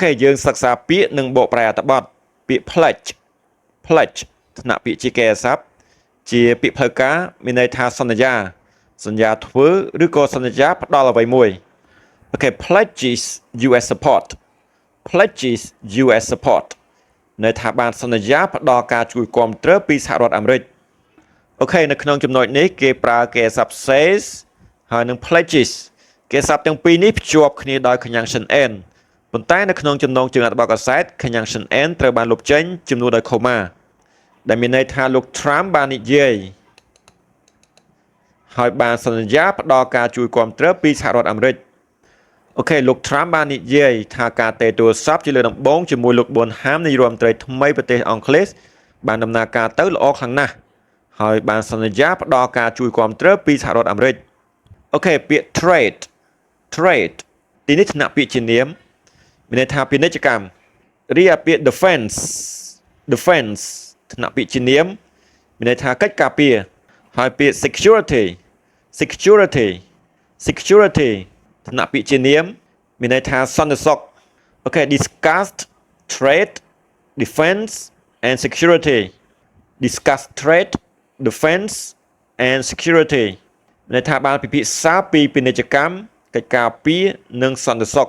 ខេយើងសិក្សាពាក្យនិងបកប្រែអត្ថបទពាក្យ pledge ថ្នាក់ពាក្យជាកិរិយាសព្ទជាពាក្យផ្លូវការមានន័យថាសន្យាធ្វើឬក៏សន្យាផ្ដល់អ្វីមួយអូខេ pledges US support ន័យថាបានសន្យាផ្ដល់ការជួយគាំទ្រពីសហរដ្ឋអាមេរិកអូខេនៅក្នុងចំណុចនេះគេប្រើកិរិយាសព្ទ says ហើយនិង pledges កិរិយាសព្ទទាំងពីរនេះភ្ជាប់គ្នាដោយ conjunction n ប៉ុន្តែនៅក្នុងចំណងជើងអត្ថបទកសែត conjunction n ត្រូវបានលុបចេញជំនួសដោយ comma ដែលមានន័យថាលោក Trump បាននិយាយហើយបានសន្យាផ្ដល់ការជួយគាំទ្រពីសហរដ្ឋអាមេរិកអូខេលោក Trump បាននិយាយថាការតេទូរស័ព្ទជាលើកដំបូងជាមួយលោក Bonham នាយរដ្ឋមន្ត្រីថ្មីប្រទេសអង់គ្លេសបានដំណើរការទៅល្អខ្លាំងណាស់ហើយបានសន្យាផ្ដល់ការជួយគាំទ្រពីសហរដ្ឋអាមេរិកអូខេពាក្យ trade ទីនេះថ្នាក់ពាក្យជានាមមានន័យថាពាណិជ្ជកម្មរីឯពាក្យ defense ថ្នាក់ពាក្យជានាមមានន័យថាកិច្ចការពារហើយពាក្យ security ថ្នាក់ពាក្យជានាមមានន័យថាសន្តិសុខអូខេ discussed trade defense and security discuss trade defense and security មានន័យថាបានពិភាក្សាពីពាណិជ្ជកម្មកិច្ចការពារនិងសន្តិសុខ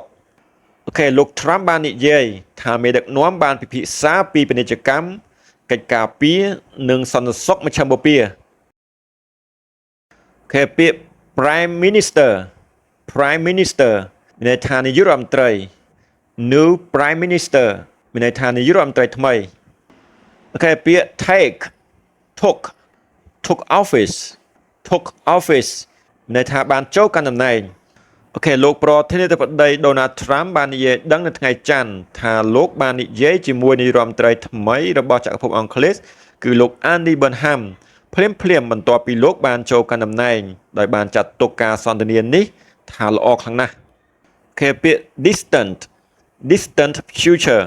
អូខេលោក Trump បាននិយាយថាមេដឹកនាំបានពិភាក្សាពីពាណិជ្ជកម្មកិច្ចការពារនិងសន្តិសុខមជ្ឈមបូព៌ាអូខេពាក្យ Prime Minister មានន័យថានាយករដ្ឋមន្ត្រី New Prime Minister មានន័យថានាយករដ្ឋមន្ត្រីថ្មីអូខេពាក្យ took office មានន័យថាបានចូលកាន់តំណែងអូខេលោកប្រធានាធិបតី Donald Trump បាននិយាយដឹងនៅថ្ងៃច័ន្ទថាលោកបាននិយាយជាមួយនាយរដ្ឋមន្ត្រីថ្មីរបស់ចក្រភពអង់គ្លេសគឺលោក Andy Bonham ភ្លាមបន្ទាប់ពីលោកបានចូលកាន់តំណែងដោយបានចាត់ទុកការសន្ទនានេះថាល្អខ្លាំងណាស់អូខេពាក្យ distant future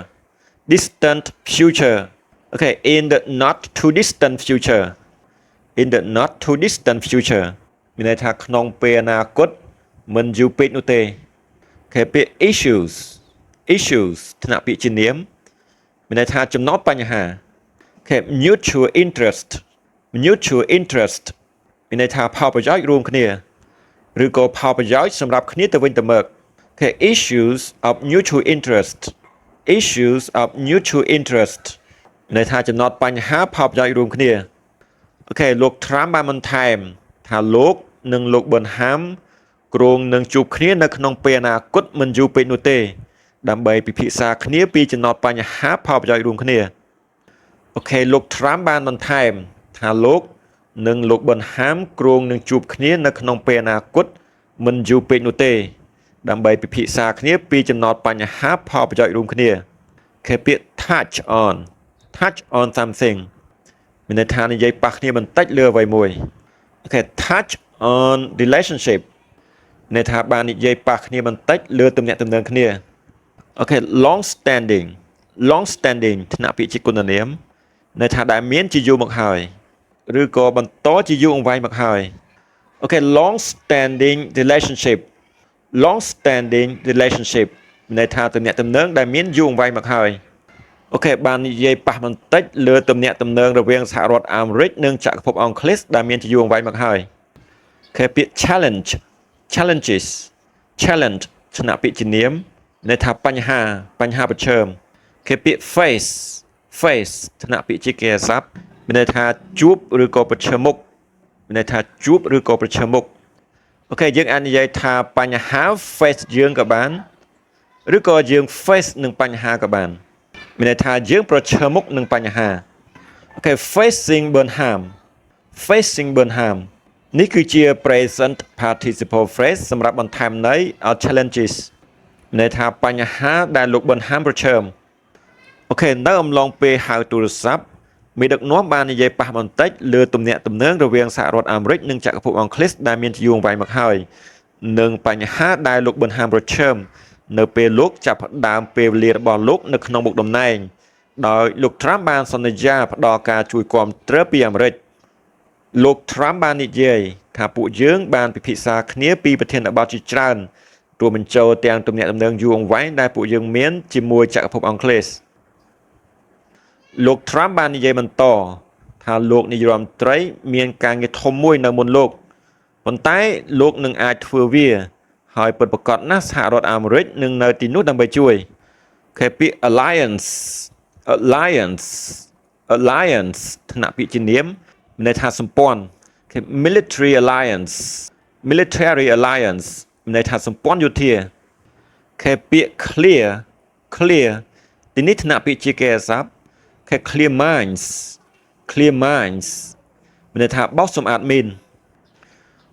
អូខេ in the not too distant future មានន័យថាក្នុងពេលអនាគតមិនយូរពេកនោះទេអូខេពាក្យ issues ថ្នាក់ពាក្យជានាមមានន័យថាចំណោទបញ្ហាអូខេ mutual interest មានន័យថាផលប្រយោជន៍រួមគ្នាឬក៏ផលប្រយោជន៍សម្រាប់គ្នាទៅវិញទៅមកអូខេ issues of mutual interest មានន័យថាចំណោទបញ្ហាផលប្រយោជន៍រួមគ្នាអូខេលោក Trump បានបន្ថែមថាលោកនិងលោក Bonham គ្រងនឹងជួបគ្នានៅក្នុងពេលអនាគតមិនយូរពេកនោះទេដើម្បីពិភាក្សាគ្នាពីចំណោទបញ្ហាផលប្រយោជន៍រួមគ្នាអូខេលោក Trump បានបន្ថែមថាលោកនិងលោក Bonham គ្រងនឹងជួបគ្នានៅក្នុងពេលអនាគតមិនយូរពេកនោះទេដើម្បីពិភាក្សាគ្នាពីចំណោទបញ្ហាផលប្រយោជន៍រួមគ្នាអូខេពាក្យ touch on something មានន័យថានិយាយប៉ះគ្នាបន្តិចលើអ្វីមួយអូខេ touch on relationship ន័យថាបាននិយាយប៉ះគ្នាបន្តិចលើទំនាក់ទំនងគ្នាអូខេ long standing ថ្នាក់ពាក្យជាគុណនាមន័យថាដែលមានជាយូរមកហើយឬក៏បន្តជាយូរអង្វែងមកហើយអូខេ long standing relationship ន័យថាទំនាក់ទំនងដែលមានយូរអង្វែងមកហើយអូខេបាននិយាយប៉ះបន្តិចលើទំនាក់ទំនងរវាងសហរដ្ឋអាមេរិកនិងចក្រភពអង់គ្លេសដែលមានជាយូរអង្វែងមកហើយអូខេពាក្យ challenges ថ្នាក់ពាក្យជានាមន័យថាបញ្ហាប្រឈមអូខេពាក្យ face ថ្នាក់ពាក្យជាកិរិយាសព្ទមានន័យថាជួបឬក៏ប្រឈមមុខអូខេយើងអាចនិយាយថាបញ្ហា face យើងក៏បានឬក៏យើង face នឹងបញ្ហាក៏បានមានន័យថាយើងប្រឈមមុខនឹងបញ្ហាអូខេ facing Bonham នេះគឺជា present participle phrase សម្រាប់បន្ថែមន័យ challenges មានន័យថាបញ្ហាដែលលោក Bonham ប្រឈមអូខេនៅអំឡុងពេលហៅទូរស័ព្ទមេដឹកនាំបាននិយាយប៉ះបន្តិចលើទំនាក់ទំនងរវាងសហរដ្ឋអាមេរិកនិងចក្រភពអង់គ្លេសដែលមានជាយូរអង្វែងមកហើយនិងបញ្ហាដែលលោក Bonham ប្រឈមនៅពេលលោកចាប់ផ្ដើមពេលវេលារបស់លោកនៅក្នុងមុខតំណែងដោយលោក Trump បានសន្យាផ្ដល់ការជួយគាំទ្រពីអាមេរិកលោក Trump បាននិយាយថាពួកយើងបានពិភាក្សាគ្នាពីប្រធានបទជាច្រើន រួមបញ្ចូលទាំងទំនាក់ទំនងយូរអង្វែងដែលពួកយើងមានជាមួយចក្រភពអង់គ្លេសលោក Trump បាននិយាយបន្តថាលោកនាយរដ្ឋមន្ត្រីមានការងារធំមួយនៅមុនលោកប៉ុន្តែលោកនឹងអាចធ្វើវាហើយពិតប្រាកដណាស់សហរដ្ឋអាមេរិកនឹងនៅទីនោះដើម្បីជួយគេពាក្យ alliance ថ្នាក់ពាក្យជានាមមានន័យថាសម្ព័ន្ធគេ military alliance មានន័យថាសម្ព័ន្ធយោធាគេពាក្យ clear ទីនេះថ្នាក់ពាក្យជាគេអាស័ព្ទគេ clear minds មានន័យថាបោសសម្អាតមីន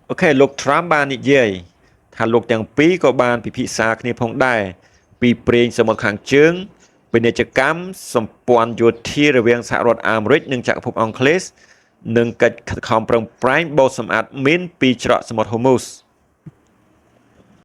អូខេលោក Trump បាននិយាយថាលោកទាំងពីរក៏បានពិភាក្សាគ្នាផងដែរពីប្រេងសមុទ្រខាងជើងពាណិជ្ជកម្មសម្ព័ន្ធយោធារវាងសហរដ្ឋអាមេរិកនិងចក្រភពអង់គ្លេសនិងកិច្ចខិតខំប្រឹងប្រែងបោសសម្អាតមីនពីច្រកសមុទ្រ Hormuz